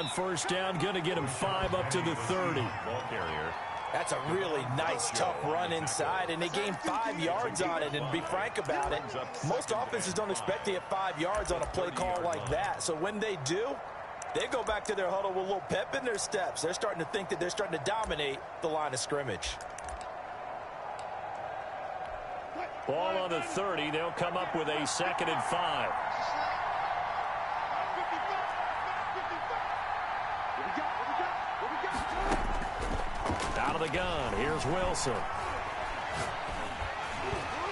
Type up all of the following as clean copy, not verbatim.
on first down. Going to get him 5 up to the 30. Ball carrier. That's a really nice, tough run inside, and they gained 5 yards on it. And to be frank about it, most offenses don't expect to get 5 yards on a play call like that. So when they do, they go back to their huddle with a little pep in their steps. They're starting to think that they're starting to dominate the line of scrimmage. Ball on the 30. They'll come up with a 2nd and 5. Out of the gun. Here's Wilson.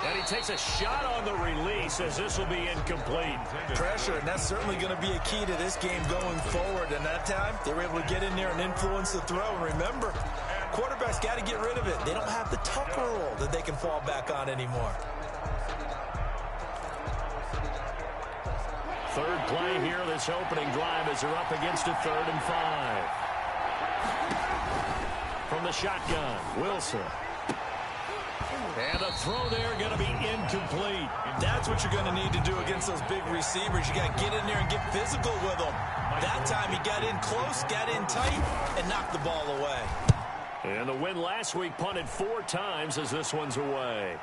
And he takes a shot on the release as this will be incomplete. Pressure, and that's certainly going to be a key to this game going forward. And that time, they were able to get in there and influence the throw. And remember, quarterbacks got to get rid of it. They don't have the tuck rule that they can fall back on anymore. Third play here, this opening drive as they're up against a 3rd and 5. From the shotgun, Wilson. And the throw there going to be incomplete. That's what you're going to need to do against those big receivers. You got to get in there and get physical with them. That time he got in close, got in tight, and knocked the ball away. And the win last week punted 4 times as this one's away.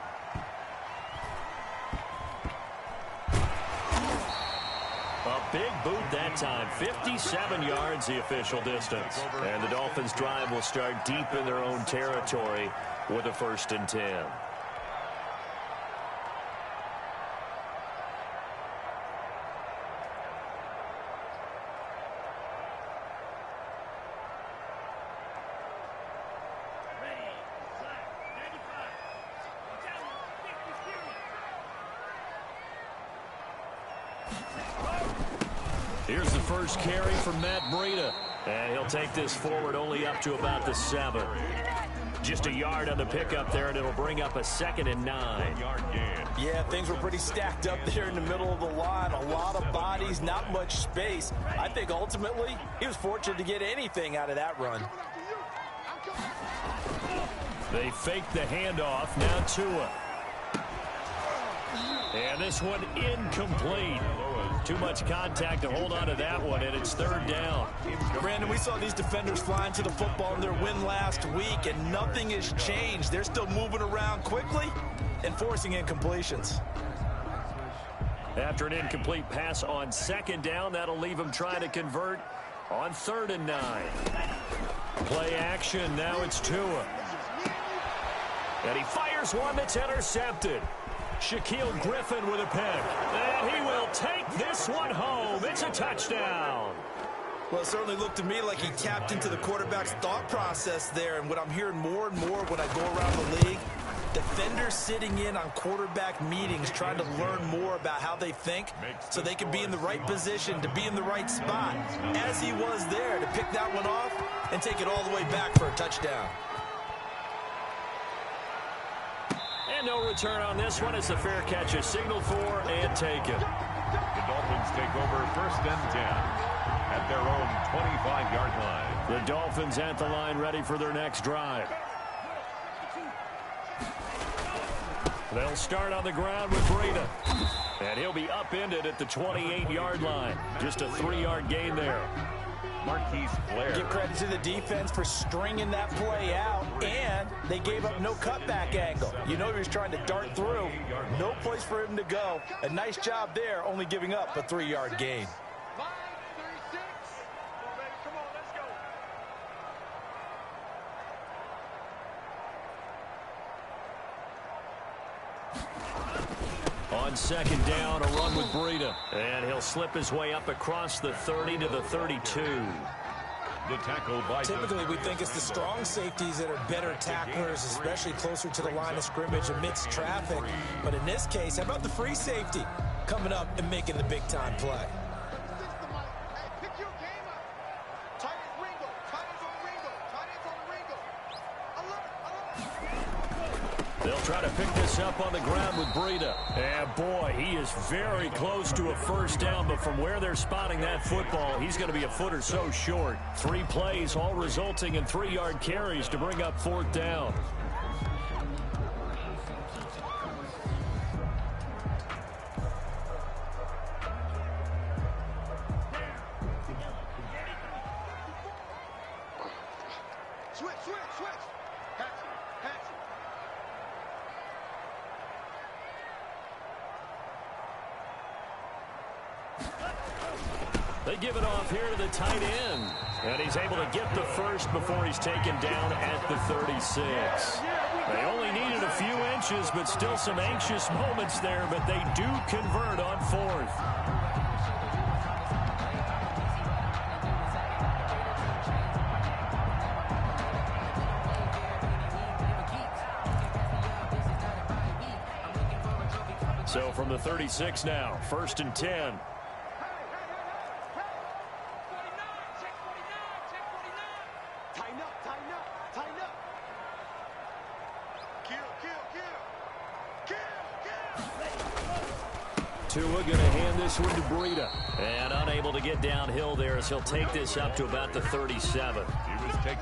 A big boot that time. 57 yards the official distance. And the Dolphins' drive will start deep in their own territory with a 1st and 10. Here's the first carry from Matt Breida. And he'll take this forward only up to about the 7. Just a yard on the pickup there, and it'll bring up a 2nd and 9. Yeah, things were pretty stacked up there in the middle of the line. A lot of bodies, not much space. I think ultimately he was fortunate to get anything out of that run. They fake the handoff. Now Tua. And this one incomplete. Too much contact to hold on to that one, and it's 3rd down. Brandon, we saw these defenders flying to the football in their win last week, and nothing has changed. They're still moving around quickly and forcing incompletions. After an incomplete pass on 2nd down, that'll leave them trying to convert on 3rd and 9. Play action. Now it's Tua. And he fires one that's intercepted. Shaquille Griffin with a pick. And he will take this one home. It's a touchdown. Well, it certainly looked to me like he tapped into the quarterback's thought process there. And what I'm hearing more and more when I go around the league, defenders sitting in on quarterback meetings trying to learn more about how they think so they can be in the right position to be in the right spot, as he was there to pick that one off and take it all the way back for a touchdown. And no return on this one. It's a fair catch, a signal for and taken. The Dolphins take over 1st and 10 at their own 25-yard line. The Dolphins at the line, ready for their next drive. They'll start on the ground with Breida. And he'll be upended at the 28-yard line. Just a 3-yard gain there. Marquise Blair. Give credit to the defense for stringing that play out, and they gave up no cutback angle. You know he was trying to dart through. No place for him to go. A nice job there, only giving up a 3-yard gain. On 2nd down, a run with Breida. And he'll slip his way up across the 30 to the 32. The tackle by Typically, we think it's the strong safeties that are better tacklers, especially closer to the line of scrimmage amidst traffic. But in this case, how about the free safety coming up and making the big-time play? They'll try to pick this up on the ground with Breida. And boy, he is very close to a 1st down, but from where they're spotting that football, he's going to be a foot or so short. 3 plays, all resulting in 3-yard carries to bring up 4th down. They give it off here to the tight end. And he's able to get the first before he's taken down at the 36. They only needed a few inches, but still some anxious moments there. But they do convert on fourth. So from the 36 now, 1st and 10. Tua going to hand this one to Breida. And unable to get downhill there as he'll take this up to about the 37.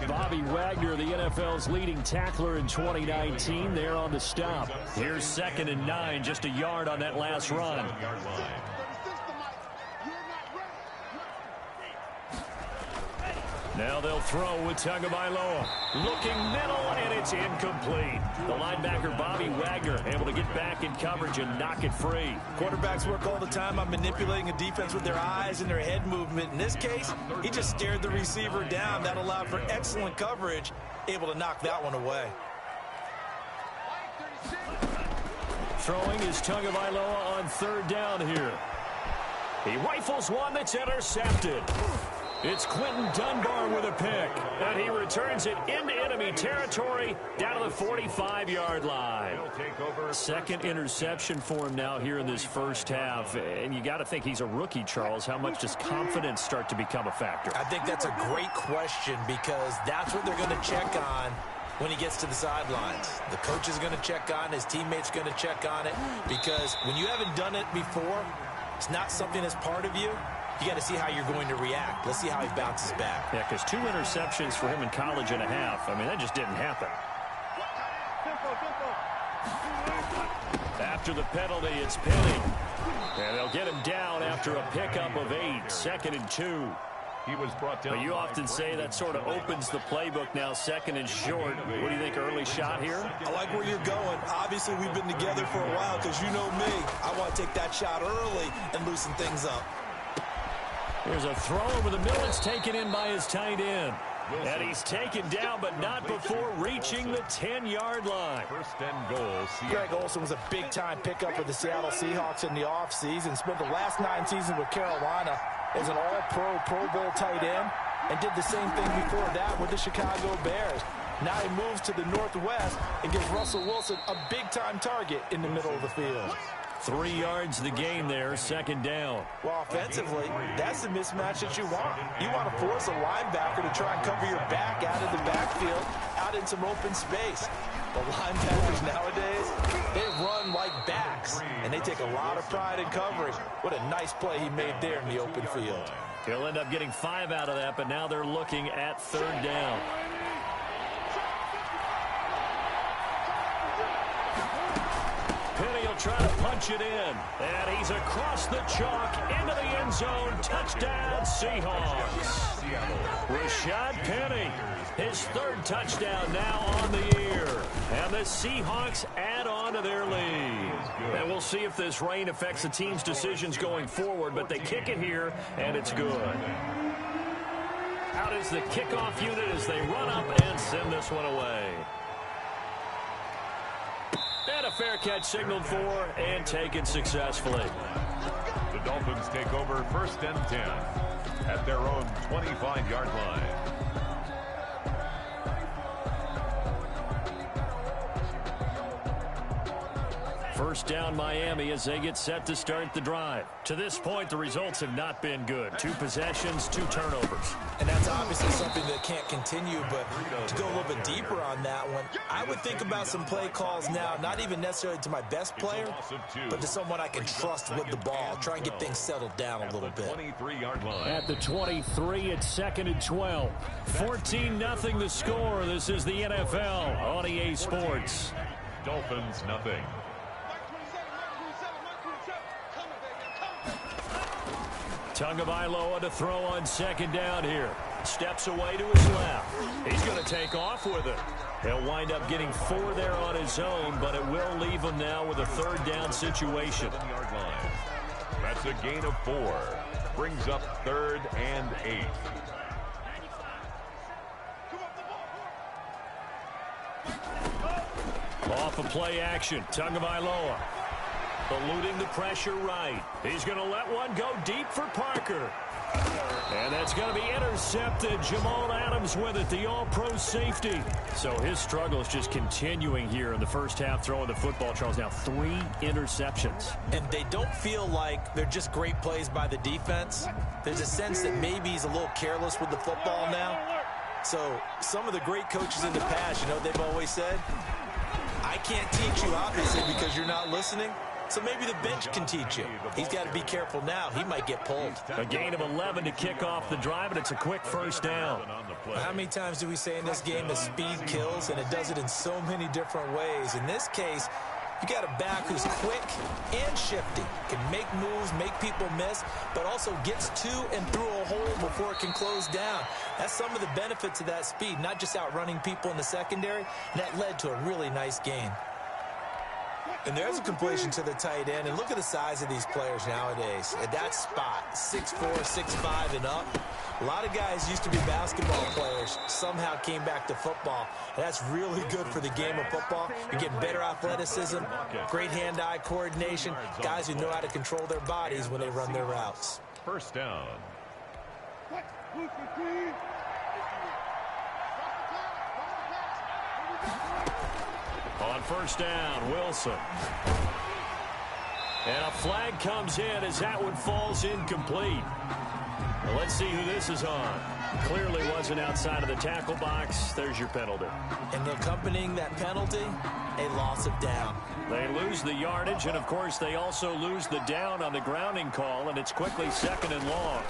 Bobby Wagner, the NFL's leading tackler in 2019, there on the stop. Here's 2nd and 9, just a yard on that last run. Now they'll throw with Tagovailoa. Looking middle, and it's incomplete. The linebacker, Bobby Wagner, able to get back in coverage and knock it free. Quarterbacks work all the time on manipulating a defense with their eyes and their head movement. In this case, he just stared the receiver down. That allowed for excellent coverage, able to knock that one away. Throwing is Tagovailoa on 3rd down here. He rifles one that's intercepted. It's Quinton Dunbar with a pick, and he returns it into enemy territory down to the 45-yard line. 2nd interception for him now here in this first half, and you got to think he's a rookie, Charles. How much does confidence start to become a factor? I think that's a great question because that's what they're going to check on when he gets to the sidelines. The coach is going to check on, his teammates going to check on it, because when you haven't done it before, it's not something that's part of you. You got to see how you're going to react. Let's see how he bounces back. Yeah, because 2 interceptions for him in college and a half. I mean, that just didn't happen. After the penalty, it's Penny. And they'll get him down after a pickup of 8. 2nd and 2. He was brought down. But you often say that sort of opens the playbook now, 2nd and short. What do you think, early shot here? I like where you're going. Obviously, we've been together for a while because you know me. I want to take that shot early and loosen things up. There's a throw over the middle. It's taken in by his tight end. And he's taken down, but not before reaching the 10-yard line. 1st and goal. Greg Olsen was a big-time pickup for the Seattle Seahawks in the offseason. Spent the last 9 seasons with Carolina as an all-pro, Pro Bowl tight end, and did the same thing before that with the Chicago Bears. Now he moves to the Northwest and gives Russell Wilson a big-time target in the middle of the field. 3 yards the gain there, 2nd down. Well, offensively, that's the mismatch that you want. You want to force a linebacker to try and cover your back out of the backfield, out in some open space. The linebackers nowadays, they run like backs, and they take a lot of pride in covering. What a nice play he made there in the open field. He'll end up getting 5 out of that, but now they're looking at 3rd down. Penny will try to punch it in. And he's across the chalk into the end zone. Touchdown, Seahawks. Rashad Penny, his 3rd touchdown now on the year. And the Seahawks add on to their lead. And we'll see if this rain affects the team's decisions going forward, but they kick it here, and it's good. Out is the kickoff unit as they run up and send this one away. And a fair catch signaled for and taken successfully. The Dolphins take over 1st and 10 at their own 25-yard line. First down Miami as they get set to start the drive. To this point, the results have not been good. 2 possessions, 2 turnovers. And that's obviously something that can't continue, but to go a little bit deeper on that one, I would think about some play calls now, not even necessarily to my best player, but to someone I can trust with the ball. Try and get things settled down a little bit. 23-yard line. At the 23, it's 2nd and 12. 14-0 the score. This is the NFL on EA Sports. Dolphins nothing. Tagovailoa to throw on second down here. Steps away to his left. He's going to take off with it. He'll wind up getting 4 there on his own, but it will leave him now with a third down situation. That's a gain of 4. Brings up 3rd and 8. Off of play action, Tagovailoa eluding the pressure right. He's going to let one go deep for Parker. And that's going to be intercepted. Jamal Adams with it, the all-pro safety. So his struggle is just continuing here in the first half, throwing the football, Charles. Now 3 interceptions. And they don't feel like they're just great plays by the defense. There's a sense that maybe he's a little careless with the football now. So some of the great coaches in the past, you know, they've always said, I can't teach you, obviously, because you're not listening. So maybe the bench can teach you. He's got to be careful now. He might get pulled. A gain of 11 to kick off the drive, and it's a quick first down. How many times do we say in this game that speed kills, and it does it in so many different ways? In this case, you got a back who's quick and shifty, can make moves, make people miss, but also gets to and through a hole before it can close down. That's some of the benefits of that speed, not just outrunning people in the secondary, and that led to a really nice gain. And there's a completion to the tight end. And look at the size of these players nowadays. At that spot, 6'4", 6'5", and up. A lot of guys used to be basketball players, somehow came back to football. And that's really good for the game of football. You're getting better athleticism, great hand-eye coordination, guys who know how to control their bodies when they run their routes. First down. On first down, Wilson. And a flag comes in as that one falls incomplete. Well, let's see who this is on. Clearly wasn't outside of the tackle box. There's your penalty. And accompanying that penalty, a loss of down. They lose the yardage, and, of course, they also lose the down on the grounding call, and it's quickly 2nd and long.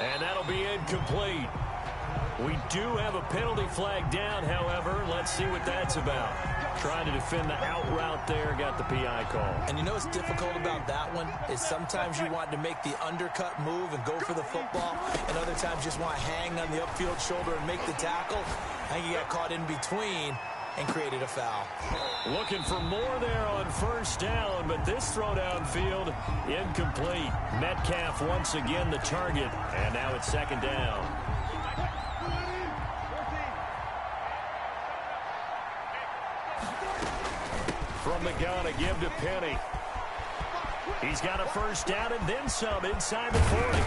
And that'll be incomplete. We do have a penalty flag down, however. Let's see what that's about. Trying to defend the out route there, got the PI call. And you know what's difficult about that one is sometimes you want to make the undercut move and go for the football, and other times just want to hang on the upfield shoulder and make the tackle. I think he got caught in between and created a foul. Looking for more there on first down, but this throw downfield incomplete. Metcalf once again the target, and now it's 2nd down. From the gun, a give to Penny. He's got a first down and then some inside the 40.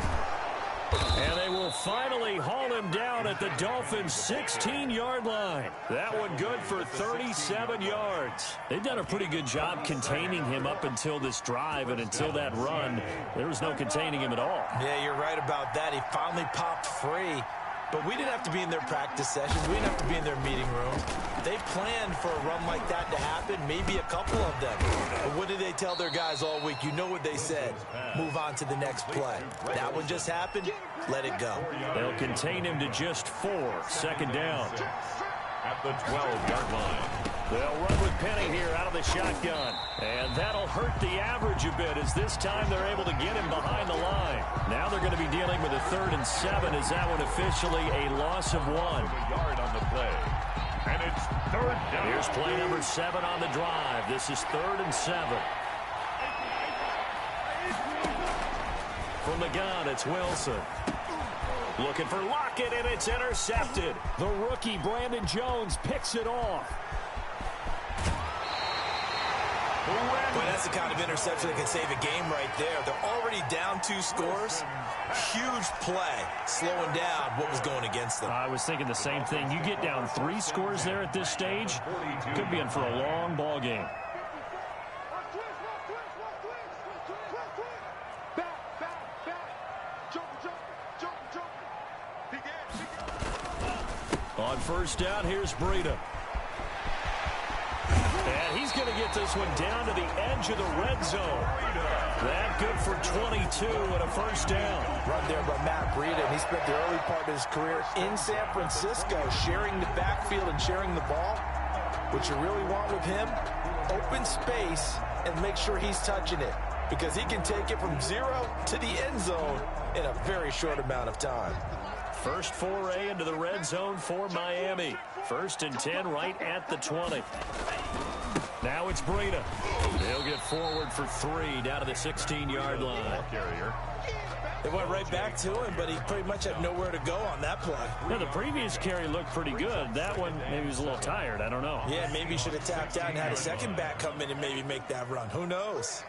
And they will finally haul him down at the Dolphins' 16-yard line. That one good for 37 yards. They've done a pretty good job containing him up until this drive, and until that run, there was no containing him at all. Yeah, you're right about that. He finally popped free. But we didn't have to be in their practice sessions. We didn't have to be in their meeting rooms. They planned for a run like that to happen, maybe a couple of them. But what did they tell their guys all week? You know what they said. Move on to the next play. That one just happened. Let it go. They'll contain him to just 4. 2nd down. At the 12-yard line. They'll run with Penny here out of the shotgun. And that'll hurt the average a bit as this time they're able to get him behind the line. Now they're going to be dealing with a 3rd and 7 as that one officially a loss of 1. A yard on the play. And it's 3rd down. Here's play number 7 on the drive. This is 3rd and 7. From the gun, it's Wilson. Looking for Lockett, and it's intercepted. The rookie, Brandon Jones, picks it off. Boy, that's the kind of interception that can save a game right there. They're already down 2 scores. Huge play, slowing down what was going against them. I was thinking the same thing. You get down 3 scores there at this stage, could be in for a long ball game. On first down, here's Breida. And he's going to get this one down to the edge of the red zone. That good for 22 and a first down. Run there by Matt Breida, and he spent the early part of his career in San Francisco, sharing the backfield and sharing the ball. What you really want with him, open space and make sure he's touching it, because he can take it from 0 to the end zone in a very short amount of time. First foray into the red zone for Miami. 1st and 10 right at the 20. Now it's Breida. He'll get forward for 3 down to the 16-yard line. They went right back to him, but he pretty much had nowhere to go on that play. Yeah, the previous carry looked pretty good. That one, maybe he was a little tired. I don't know. Yeah, maybe he should have tapped out and had a second back come in and maybe make that run. Who knows?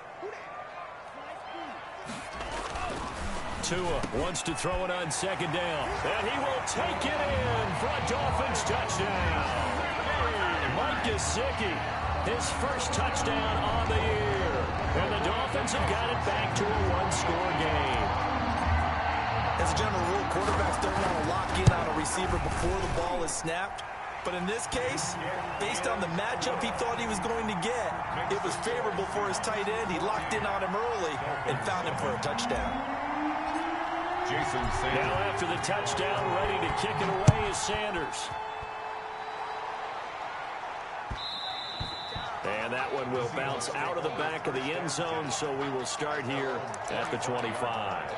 Tua wants to throw it on 2nd down. And he will take it in for a Dolphins touchdown. Mike Gesicki, his first touchdown on the year. And the Dolphins have got it back to a one-score game. As a general rule, quarterbacks don't want to lock in on a receiver before the ball is snapped. But in this case, based on the matchup he thought he was going to get, it was favorable for his tight end. He locked in on him early and found him for a touchdown. Jason Sanders. Now after the touchdown, ready to kick it away is Sanders. And that one will bounce out of the back of the end zone, so we will start here at the 25.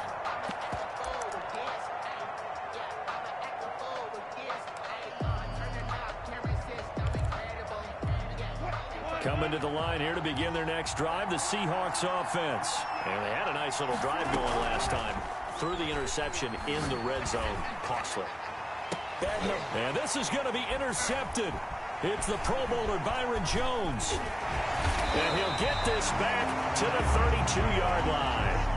Coming to the line here to begin their next drive, the Seahawks offense. And they had a nice little drive going last time. Through the interception in the red zone. Costly. And this is going to be intercepted. It's the Pro Bowler Byron Jones. And he'll get this back to the 32-yard line.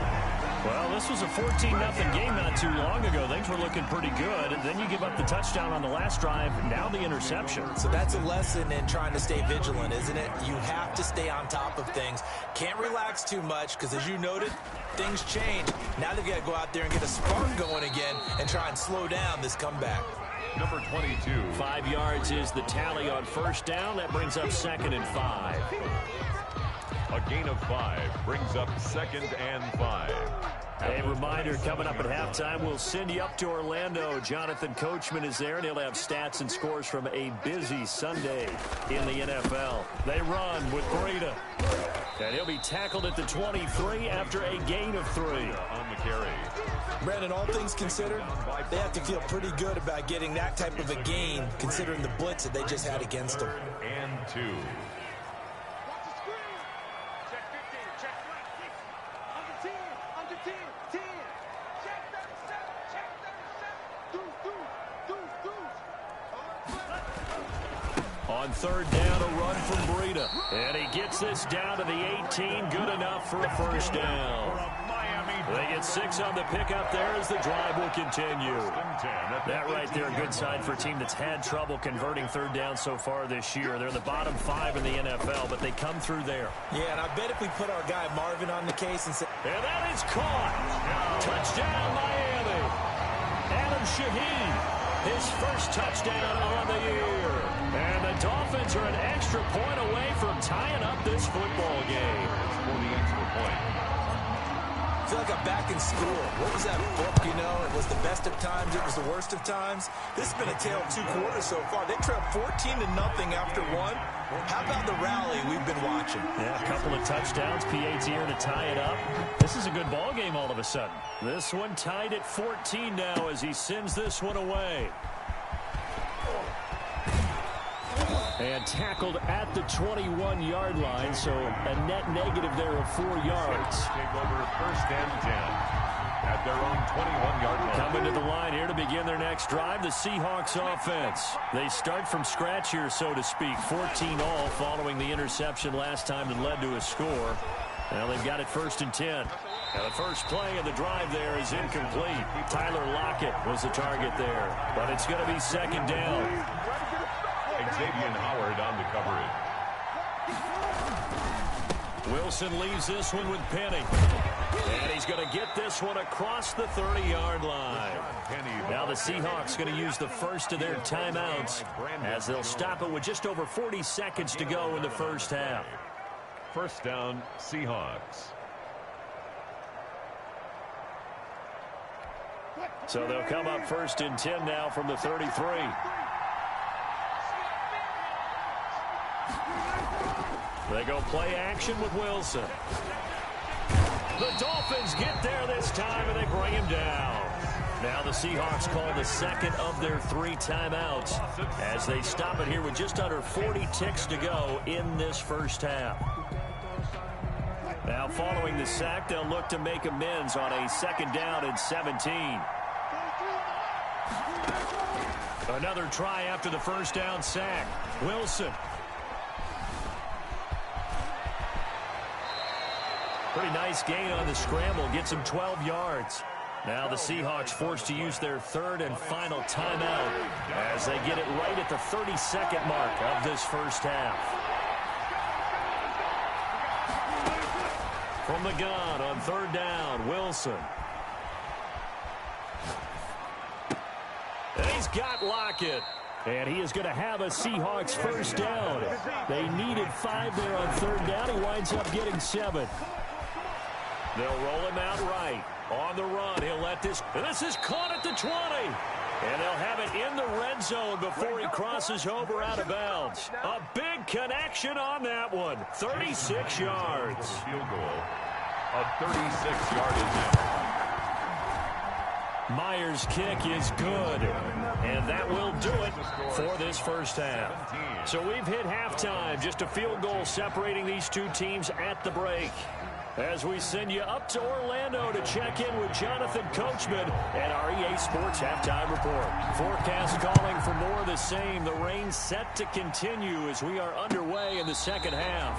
Well, this was a 14-0 game not too long ago. Things were looking pretty good. And then you give up the touchdown on the last drive. Now the interception. So that's a lesson in trying to stay vigilant, isn't it? You have to stay on top of things. Can't relax too much because, as you noted, things change. Now they've got to go out there and get a spark going again and try and slow down this comeback. Number 22. 5 yards is the tally on 1st down. That brings up 2nd and 5. A gain of 5 brings up 2nd and 5. A reminder, coming up at halftime, we'll send you up to Orlando. Jonathan Coachman is there, and he'll have stats and scores from a busy Sunday in the NFL. They run with Breida. And he'll be tackled at the 23 after a gain of 3. On the carry. Brandon, all things considered, they have to feel pretty good about getting that type of a gain, considering the blitz that they just had against them. And 2. On 3rd down, a run from Breida. And he gets this down to the 18. Good enough for a 1st down. They get 6 on the pickup there as the drive will continue. That right there, a good sign for a team that's had trouble converting 3rd down so far this year. They're the bottom 5 in the NFL, but they come through there. Yeah, and I bet if we put our guy Marvin on the case and said... And that is caught. Touchdown, Miami. Adam Shaheen, his first touchdown on the year. And the Dolphins are an extra point away from tying up this football game. For the extra point. I feel like I'm back in school. What was that book, you know? It was the best of times. It was the worst of times. This has been a tale of 2 quarters so far. They trailed 14-0 after 1. How about the rally we've been watching? Yeah, a couple of touchdowns. PAT here to tie it up. This is a good ball game all of a sudden. This one tied at 14 now as he sends this one away. And tackled at the 21-yard line, so a net negative there of 4 yards. Take over 1st and 10 at their own 21-yard line. Coming to the line here to begin their next drive, the Seahawks offense. They start from scratch here, so to speak. 14-all following the interception last time that led to a score. Now they've got it 1st and 10. Now the first play of the drive there is incomplete. Tyler Lockett was the target there, but it's going to be 2nd down. Xavier Howard on the coverage. Wilson leaves this one with Penny. And he's going to get this one across the 30-yard line. Now the Seahawks going to use the first of their timeouts as they'll stop it with just over 40 seconds to go in the first half. 1st down, Seahawks. So they'll come up 1st and 10 now from the 33. They go play action with Wilson. The Dolphins get there this time, and they bring him down. Now the Seahawks call the second of their 3 timeouts as they stop it here with just under 40 ticks to go in this first half. Now following the sack, they'll look to make amends on a 2nd down and 17. Another try after the first down sack. Wilson. Pretty nice gain on the scramble. Gets him 12 yards. Now the Seahawks forced to use their 3rd and final timeout as they get it right at the 32nd mark of this first half. From the gun on 3rd down, Wilson. And he's got Lockett. And he is going to have a Seahawks first down. They needed 5 there on 3rd down. He winds up getting 7. They'll roll him out right. On the run, he'll let this. And this is caught at the 20. And they'll have it in the red zone before he crosses over out of bounds. A big connection on that one. 36 yards. Field goal. A 36-yard attempt. Myers' kick is good. And that will do it for this first half. So we've hit halftime. Just a field goal separating these 2 teams at the break. As we send you up to Orlando to check in with Jonathan Coachman and our EA Sports Halftime Report. Forecast calling for more of the same. The rain set to continue as we are underway in the second half.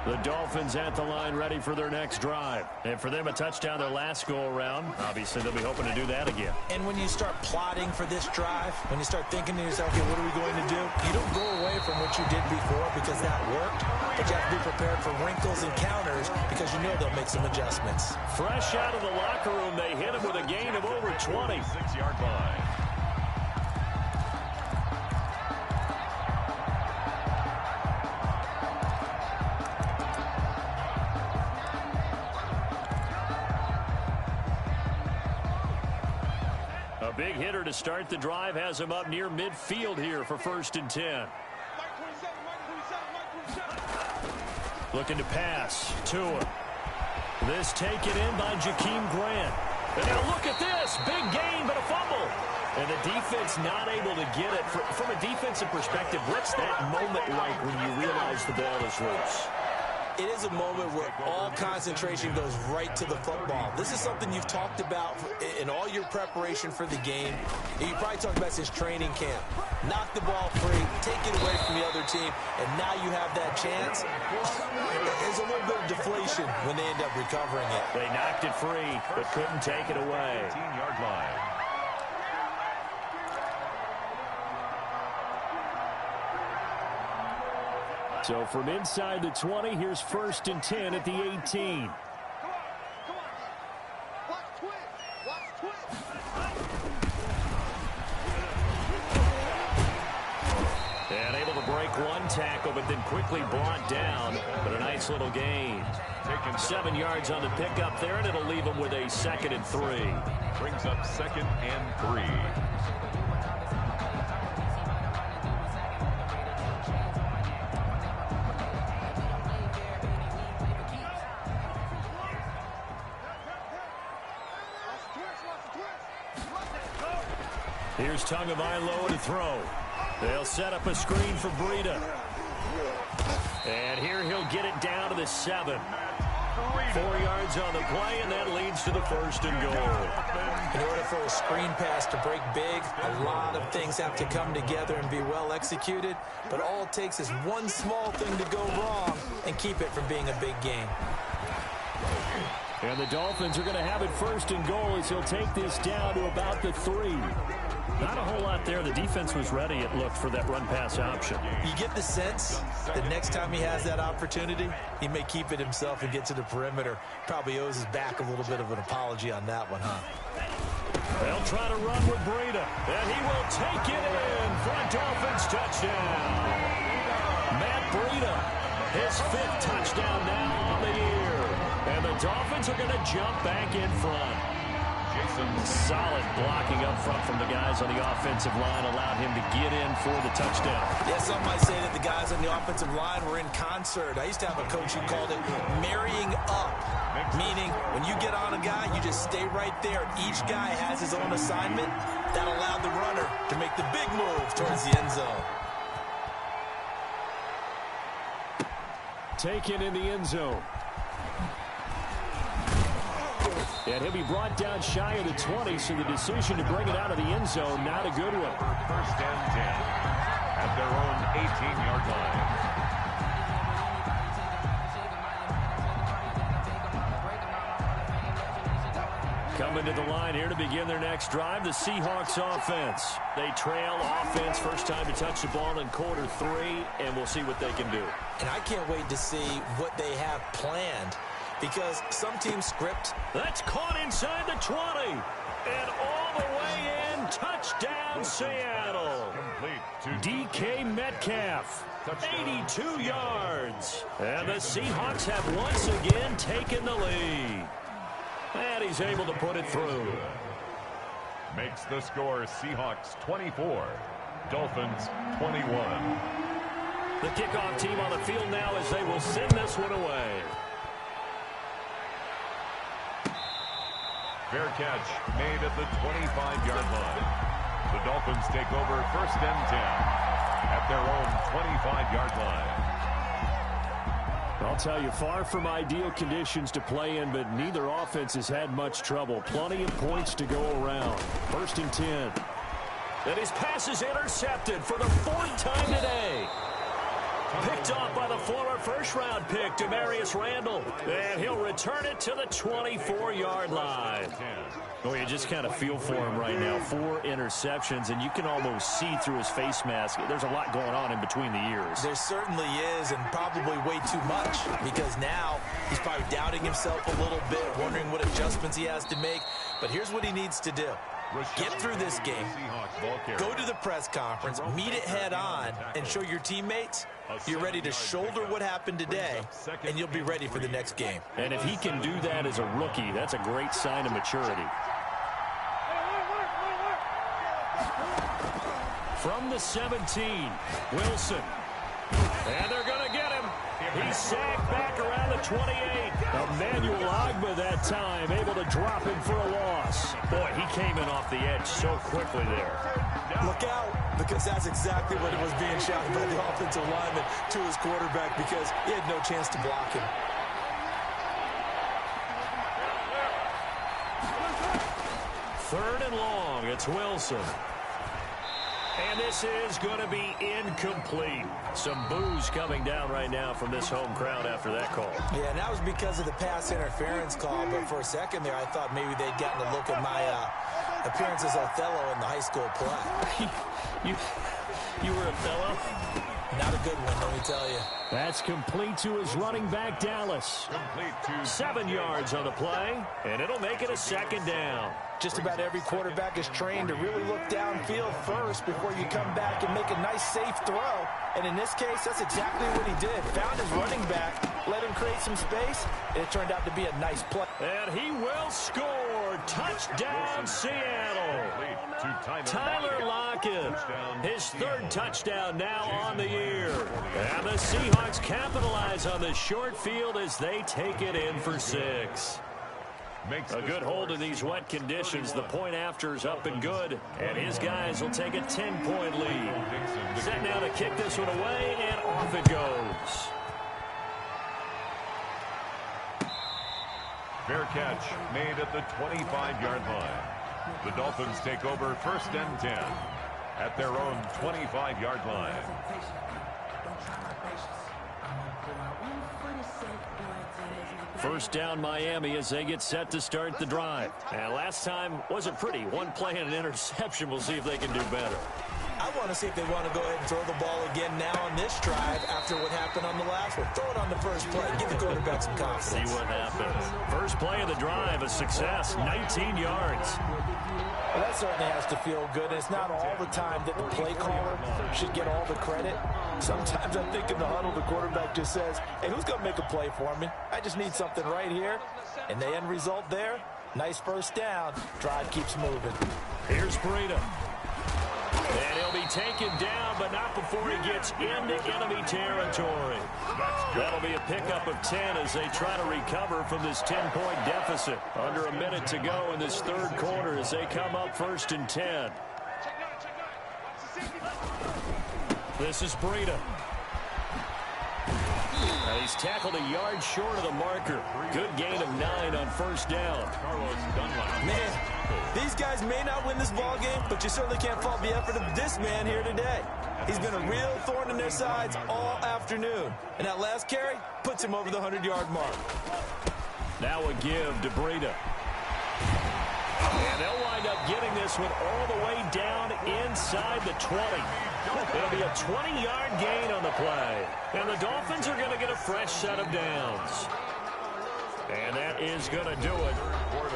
The Dolphins at the line ready for their next drive. And for them, a touchdown their last go-around. Obviously, they'll be hoping to do that again. And when you start plotting for this drive, when you start thinking to yourself, okay, what are we going to do? You don't go away from what you did before because that worked. But you have to be prepared for wrinkles and counters because you know they'll make some adjustments. Fresh out of the locker room, they hit him with a gain of over 20. 6-yard line. Big hitter to start the drive has him up near midfield here for 1st and 10. Looking to pass. Tua. This taken in by Jakeem Grant. And now look at this. Big gain, but a fumble. And the defense not able to get it. From a defensive perspective, what's that moment like when you realize the ball is loose? It is a moment where all concentration goes right to the football. This is something you've talked about in all your preparation for the game. You probably talked about since training camp. Knock the ball free, take it away from the other team, and now you have that chance. There's a little bit of deflation when they end up recovering it. They knocked it free, but couldn't take it away. 18-yard line. So from inside the 20, here's 1st and 10 at the 18. And able to break one tackle, but then quickly brought down. But a nice little gain. 7 yards on the pickup there, and it'll leave him with a 2nd and 3. Brings up 2nd and 3. Here's Tagovailoa to throw. They'll set up a screen for Breida. And here he'll get it down to the 7. 4 yards on the play, and that leads to the 1st and goal. In order for a screen pass to break big, a lot of things have to come together and be well executed. But all it takes is one small thing to go wrong and keep it from being a big game. And the Dolphins are going to have it 1st and goal as he'll take this down to about the 3. Not a whole lot there. The defense was ready, it looked, for that run-pass option. You get the sense that next time he has that opportunity, he may keep it himself and get to the perimeter. Probably owes his back a little bit of an apology on that one, huh? They'll try to run with Breida, and he will take it in for a Dolphins touchdown. Matt Breida, his 5th touchdown now on the year. And the Dolphins are going to jump back in front. Solid blocking up front from the guys on the offensive line allowed him to get in for the touchdown. Yeah, some might say that the guys on the offensive line were in concert. I used to have a coach who called it marrying up, meaning when you get on a guy, you just stay right there. Each guy has his own assignment. That allowed the runner to make the big move towards the end zone. Taken in the end zone. And he'll be brought down shy of the 20, so the decision to bring it out of the end zone, not a good one. First and 10 at their own 18-yard line. Coming to the line here to begin their next drive, the Seahawks offense. They trail offense, first time to touch the ball in quarter 3, and we'll see what they can do. And I can't wait to see what they have planned, because some teams script. That's caught inside the 20. And all the way in, touchdown Seattle. DK Metcalf, 82 yards. And the Seahawks have once again taken the lead. And he's able to put it through. Makes the score Seahawks 24, Dolphins 21. The kickoff team on the field now as they will send this one away. Fair catch made at the 25-yard line. The Dolphins take over first and 10 at their own 25-yard line. I'll tell you, far from ideal conditions to play in, but neither offense has had much trouble. Plenty of points to go around. First and 10. And his pass is intercepted for the 4th time today. Picked off by the former first-round pick, Demarius Randall. And he'll return it to the 24-yard line. Oh, you just kind of feel for him right now. 4 interceptions, and you can almost see through his face mask. There's a lot going on in between the ears. There certainly is, and probably way too much, because now he's probably doubting himself a little bit, wondering what adjustments he has to make. But here's what he needs to do. Get through this game, go to the press conference, meet it head on, and show your teammates you're ready to shoulder what happened today, and you'll be ready for the next game. And if he can do that as a rookie, that's a great sign of maturity. From the 17, Wilson. And they're going to get him. He's sacked back around the 28. Emmanuel Ogbah that time able to drop him for a loss. Boy, he came in off the edge so quickly there. Look out, because that's exactly what it was being shouted by the offensive lineman to his quarterback, because he had no chance to block him. Third and long, it's Wilson. And this is going to be incomplete. Some boos coming down right now from this home crowd after that call. Yeah, and that was because of the pass interference call. But for a second there, I thought maybe they'd gotten a look at my appearance as Othello in the high school play. You were Othello? Not a good one, let me tell you. That's complete to his running back, Dallas. 7 yards on the play, and it'll make it a second down. Just about every quarterback is trained to really look downfield first before you come back and make a nice, safe throw. And in this case, that's exactly what he did. Found his running back, let him create some space, and it turned out to be a nice play. And he will score. Touchdown, Seattle. Tyler Lockett, his 3rd touchdown now on the year. And the Seahawks capitalize on the short field as they take it in for 6. A good hold of these wet conditions. The point after is up and good. And his guys will take a 10-point lead. Set now to kick this one away, and off it goes. Fair catch made at the 25-yard line. The Dolphins take over first and 10 at their own 25-yard line. First down Miami as they get set to start the drive. And last time wasn't pretty. One play and an interception. We'll see if they can do better. I want to see if they want to go ahead and throw the ball again now on this drive after what happened on the last one. Throw it on the first play. Give the quarterback some confidence. See what happens. First play of the drive, a success, 19 yards. Well, that certainly has to feel good. It's not all the time that the play caller should get all the credit. Sometimes I think in the huddle, the quarterback just says, hey, who's going to make a play for me? I just need something right here. And the end result there, nice first down. Drive keeps moving. Here's Breida. And he'll be taken down, but not before he gets into enemy territory. That'll be a pickup of 10 as they try to recover from this 10-point deficit. Under a minute to go in this third quarter as they come up 1st and 10. This is Breida. And he's tackled a yard short of the marker. Good gain of 9 on first down. Man, these guys may not win this ball game, but you certainly can't fault the effort of this man here today. He's been a real thorn in their sides all afternoon. And that last carry puts him over the 100-yard mark. Now a give to Breida. And they'll wind up getting this one all the way down inside the 20. It'll be a 20-yard gain on the play. And the Dolphins are going to get a fresh set of downs. And that is going to do it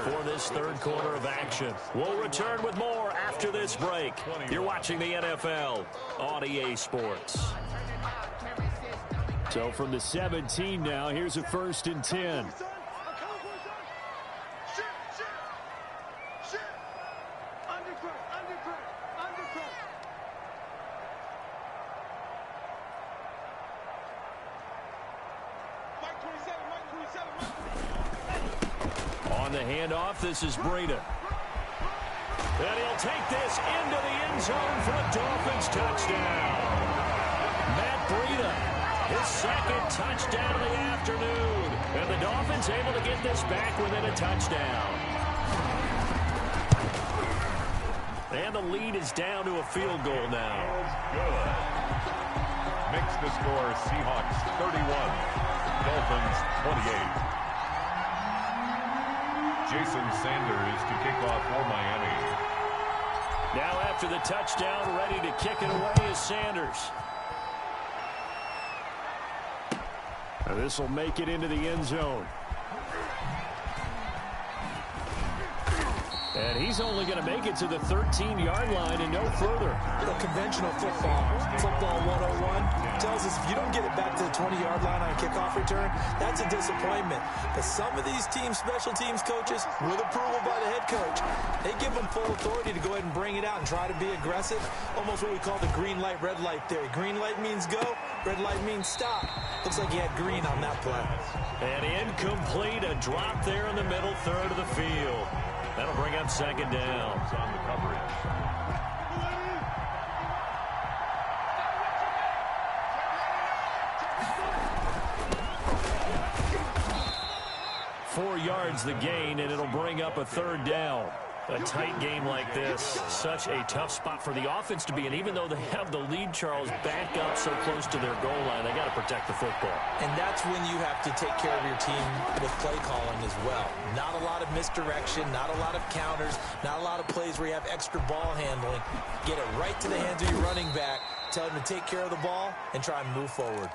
for this third quarter of action. We'll return with more after this break. You're watching the NFL on EA Sports. So from the 17 now, here's a 1st and 10. On the handoff, this is Breida. And he'll take this into the end zone for a Dolphins touchdown. Matt Breida, his second touchdown of the afternoon. And the Dolphins able to get this back within a touchdown. And the lead is down to a field goal now. Good. Makes the score Seahawks 31, Dolphins 28. Jason Sanders to kick off for Miami. Now after the touchdown, ready to kick it away is Sanders. And this will make it into the end zone. And he's only going to make it to the 13-yard line and no further. The conventional football 101 tells us if you don't get it back to the 20-yard line on a kickoff return, that's a disappointment. But some of these special teams coaches, with approval by the head coach, they give them full authority to go ahead and bring it out and try to be aggressive. Almost what we call the green light, red light theory. Green light means go, red light means stop. Looks like he had green on that play. And incomplete, a drop there in the middle third of the field. That'll bring up second down. On the coverage. Four yards the gain, and it'll bring up a third down. A tight game like this, such a tough spot for the offense to be in. Even though they have the lead, Charles, back up so close to their goal line, they got to protect the football. And that's when you have to take care of your team with play calling as well. Not a lot of misdirection, not a lot of counters, not a lot of plays where you have extra ball handling. Get it right to the hands of your running back, tell him to take care of the ball, and try and move forward.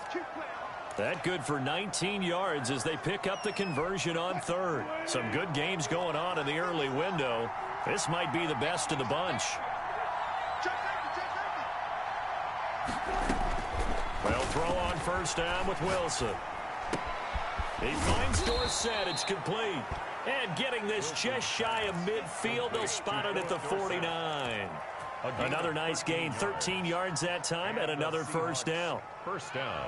That good for 19 yards as they pick up the conversion on third. Some good games going on in the early window. This might be the best of the bunch. They'll throw on first down with Wilson. He finds Dorsett. It's complete. And getting this just shy of midfield, they'll spot it at the 49. Another nice gain, 13 yards that time, and another first down. First down.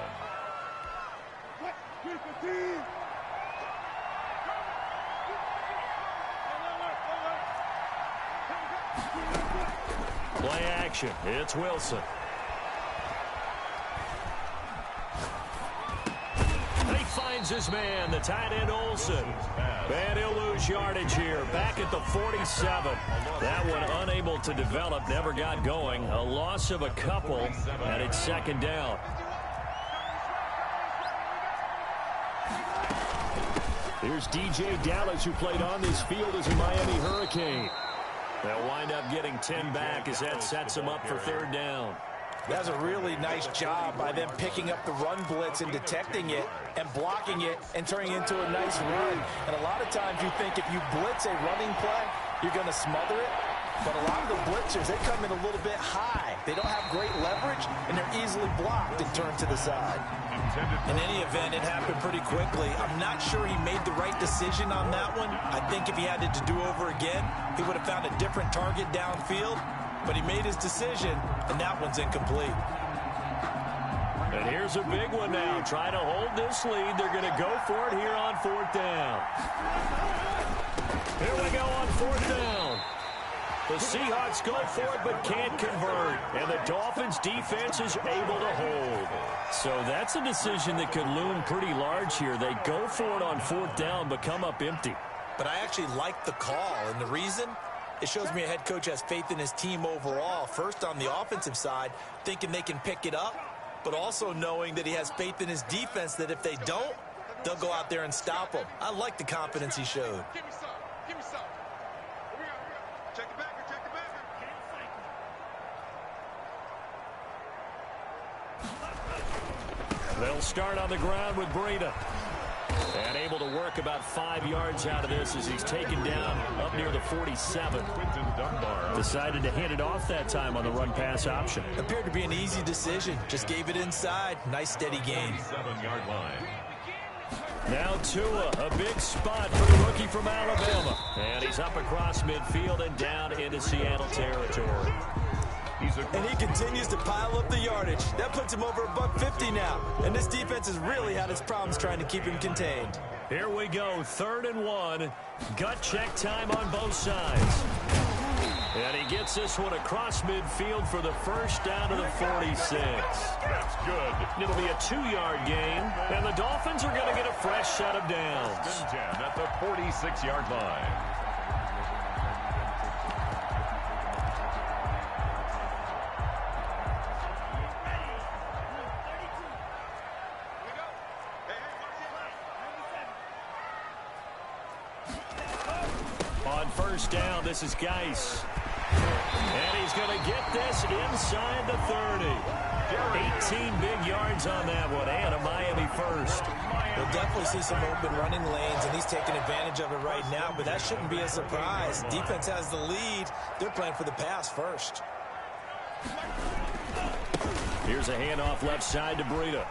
Play action. It's Wilson. And he finds his man, the tight end Olsen. And he'll lose yardage here. Back at the 47. That one unable to develop, never got going. A loss of a couple, and it's second down. Here's DJ Dallas, who played on this field as a Miami Hurricane. They'll wind up getting 10 back as that sets them up for third down. That's a really nice job by them picking up the run blitz and detecting it and blocking it and turning it into a nice run. And a lot of times you think if you blitz a running play, you're going to smother it. But a lot of the blitzers, they come in a little bit high. They don't have great leverage, and they're easily blocked and turned to the side. In any event, it happened pretty quickly. I'm not sure he made the right decision on that one. I think if he had it to do over again, he would have found a different target downfield. But he made his decision, and that one's incomplete. And here's a big one now. Trying to hold this lead. They're going to go for it here on fourth down. Here we go on fourth down. The Seahawks go for it but can't convert. And the Dolphins' defense is able to hold. So that's a decision that could loom pretty large here. They go for it on fourth down but come up empty. But I actually like the call, and the reason? It shows me a head coach has faith in his team overall. First on the offensive side, thinking they can pick it up, but also knowing that he has faith in his defense that if they don't, they'll go out there and stop them. I like the confidence he showed. Give me some. Give me some. Here we go. Check it back. Check it back. They'll start on the ground with Breida. And able to work about 5 yards out of this as he's taken down up near the 47. Quinton Dunbar Decided to hand it off that time on the run-pass option. Appeared to be an easy decision. Just gave it inside. Nice steady gain. 7-yard line. Now Tua, a big spot for the rookie from Alabama. And he's up across midfield and down into Seattle territory. And he continues to pile up the yardage. That puts him over $150 now. And this defense has really had its problems trying to keep him contained. Here we go, 3rd and 1. Gut check time on both sides. And he gets this one across midfield for the first down to the 46. That's good. It'll be a 2-yard gain, and the Dolphins are going to get a fresh set of downs. 10 at the 46-yard line. On first down, this is Geis. And he's going to get this inside the 30. 18 big yards on that one, and a Miami first. We'll definitely see some open running lanes, and he's taking advantage of it right now, but that shouldn't be a surprise. Defense has the lead. They're playing for the pass first. Here's a handoff left side to Breida.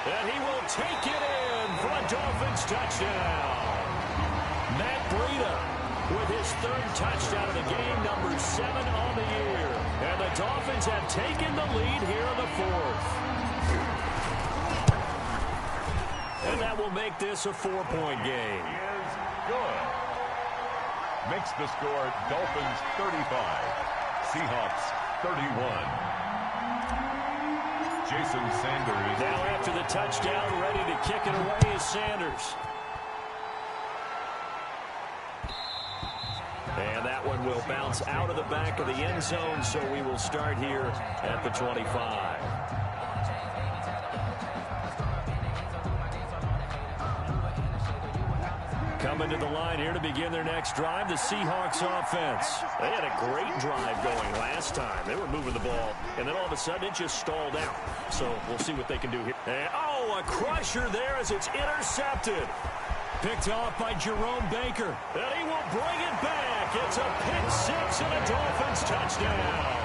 And he will take it in for a Dolphins touchdown. Matt Breida with his 3rd touchdown of the game, number 7 on the year. And the Dolphins have taken the lead here in the 4th. And that will make this a 4-point game. Is good. Makes the score Dolphins 35, Seahawks 31. Jason Sanders. Now after the touchdown, ready to kick it away is Sanders. And that one will bounce out of the back of the end zone, so we will start here at the 25. Coming to the line here to begin their next drive, the Seahawks offense. They had a great drive going last time. They were moving the ball, and then all of a sudden it just stalled out. So we'll see what they can do here. And, oh, a crusher there as it's intercepted. Picked off by Jerome Baker. And he will bring it back. It's a pick six and a Dolphins touchdown.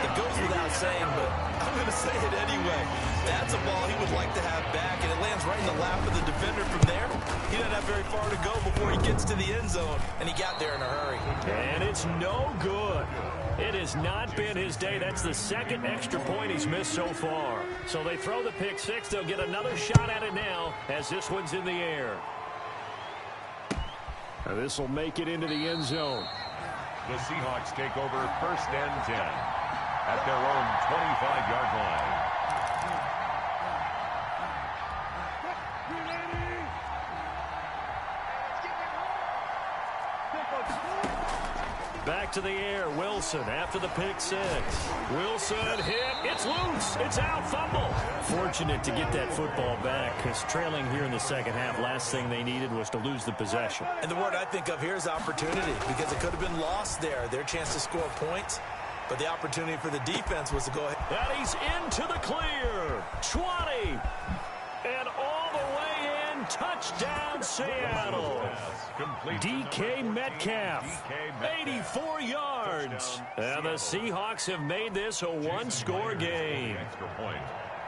It goes without saying, but I'm going to say it anyway. That's a ball he would like to have back, and it lands right in the lap of the defender from there. He doesn't have very far to go before he gets to the end zone, and he got there in a hurry. And it's no good. It has not been his day. That's the 2nd extra point he's missed so far. So they throw the pick six. They'll get another shot at it now as this one's in the air. Now this will make it into the end zone. The Seahawks take over 1st and 10 at their own 25-yard line. Back to the air. Wilson after the pick six. Wilson hit. It's loose. It's out. Fumble. Fortunate to get that football back because trailing here in the second half, last thing they needed was to lose the possession. And the word I think of here is opportunity because it could have been lost there. Their chance to score points, but the opportunity for the defense was to go ahead. And he's into the clear. 20. And all the way in. Touchdown, Seattle. DK Metcalf, 84 yards. And the Seahawks have made this a one-score game.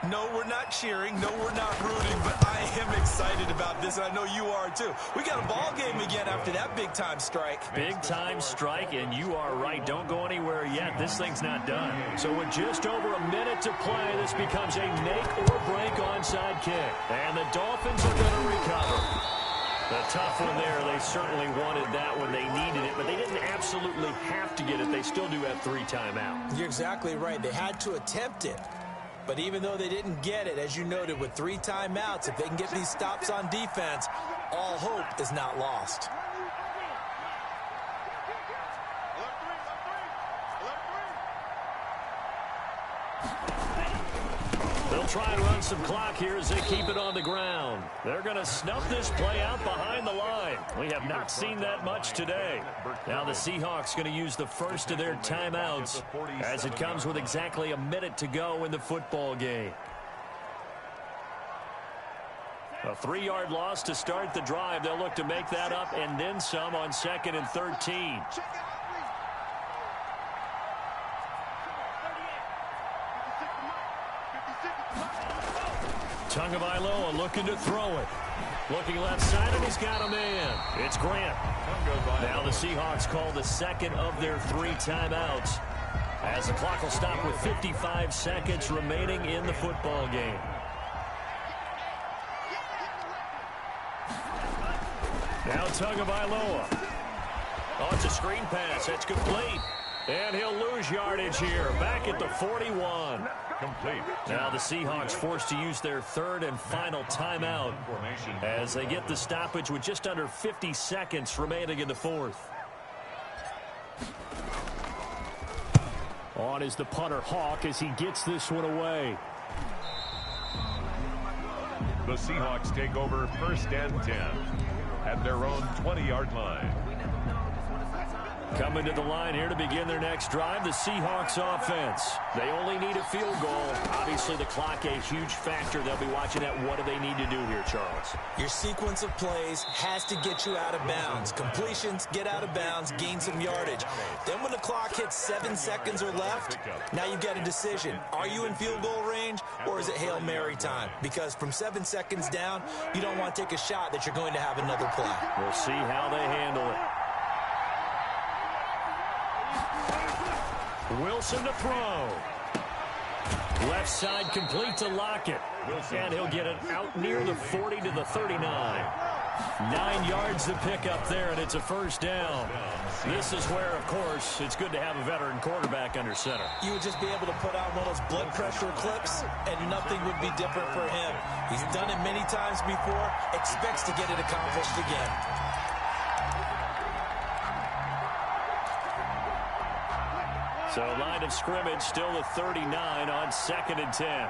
No, we're not cheering. No, we're not rooting, but I am excited about this, and I know you are too. We got a ball game again after that big-time strike. Big-time strike, and you are right. Don't go anywhere yet. This thing's not done. So with just over a minute to play, this becomes a make-or-break onside kick. And the Dolphins are going to recover. The tough one there. They certainly wanted that when they needed it, but they didn't absolutely have to get it. They still do have 3 timeouts. You're exactly right. They had to attempt it. But even though they didn't get it, as you noted, with 3 timeouts, if they can get these stops on defense, all hope is not lost. They'll try and run some clock here as they keep it on the ground. They're going to snuff this play out behind the line. We have not seen that much today. Now the Seahawks going to use the first of their timeouts as it comes with exactly a minute to go in the football game. A 3-yard loss to start the drive. They'll look to make that up and then some on 2nd and 13. Tagovailoa looking to throw it. Looking left side, and he's got a man. It's Grant. Now the Seahawks call the second of their 3 timeouts as the clock will stop with 55 seconds remaining in the football game. Now Tagovailoa. Oh, it's a screen pass. That's complete. And he'll lose yardage here. Back at the 41. Complete. Now the Seahawks forced to use their 3rd and final timeout as they get the stoppage with just under 50 seconds remaining in the 4th. On is the punter Hawk as he gets this one away. The Seahawks take over 1st and 10 at their own 20-yard line. Coming to the line here to begin their next drive, the Seahawks offense. They only need a field goal. Obviously, the clock a huge factor. They'll be watching that. What do they need to do here, Charles? Your sequence of plays has to get you out of bounds. Completions, get out of bounds, gain some yardage. Then when the clock hits 7 seconds or left, now you've got a decision. Are you in field goal range, or is it Hail Mary time? Because from 7 seconds down, you don't want to take a shot that you're going to have another play. We'll see how they handle it. Wilson to throw. Left side complete to Lockett. And he'll get it out near the 40 to the 39. 9 yards to pick up there, and it's a 1st down. This is where, of course, it's good to have a veteran quarterback under center. You would just be able to put on one of those blood pressure clips, and nothing would be different for him. He's done it many times before, expects to get it accomplished again. So line of scrimmage still the 39 on 2nd and 10.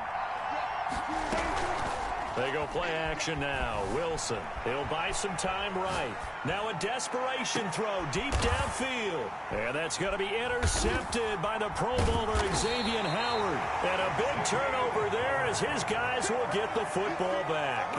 They go play action now. Wilson. He'll buy some time right. Now a desperation throw deep downfield. And that's going to be intercepted by the Pro Bowler Xavier Howard. And a big turnover there as his guys will get the football back.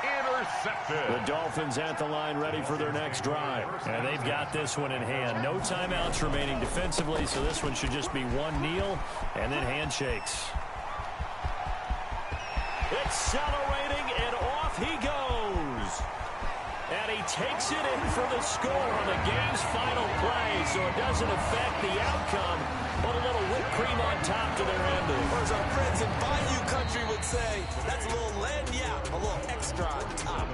Intercepted. The Dolphins at the line ready for their next drive. And they've got this one in hand. No timeouts remaining defensively, so this one should just be one kneel and then handshakes. Accelerating, and off he goes. And he takes it in for the score on the game's final play, so it doesn't affect the outcome, but a little whipped cream on top to their ending. Or as our friends in Bayou Country would say, that's a little lagniappe, a little extra on top.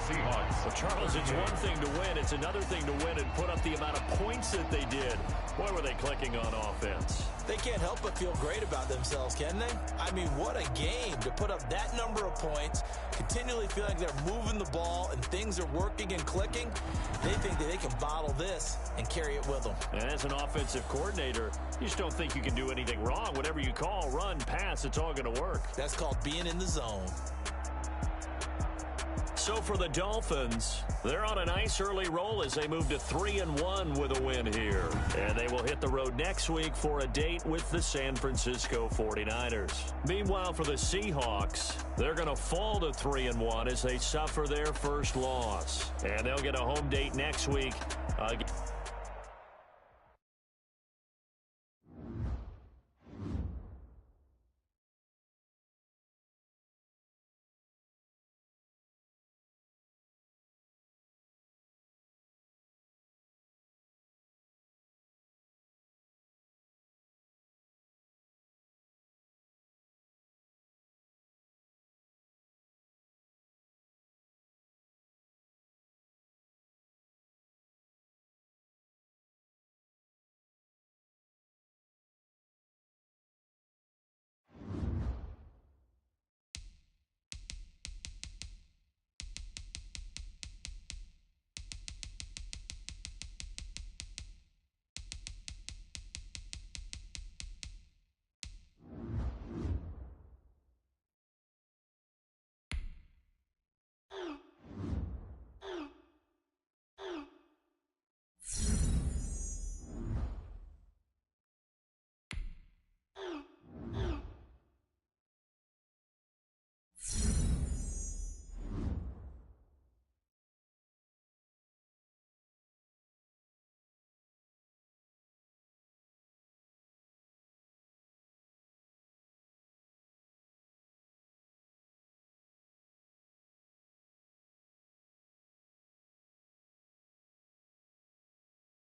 Seahawks. Well, Charles, it's one thing to win. It's another thing to win and put up the amount of points that they did. Boy, were they clicking on offense. They can't help but feel great about themselves, can they? I mean, what a game to put up that number of points, continually feel like they're moving the ball and things are working and clicking. They think that they can bottle this and carry it with them. And as an offensive coordinator, you just don't think you can do anything wrong. Whatever you call, run, pass, it's all going to work. That's called being in the zone. So for the Dolphins, they're on a nice early roll as they move to 3-1 with a win here. And they will hit the road next week for a date with the San Francisco 49ers. Meanwhile, for the Seahawks, they're going to fall to 3-1 as they suffer their first loss. And they'll get a home date next week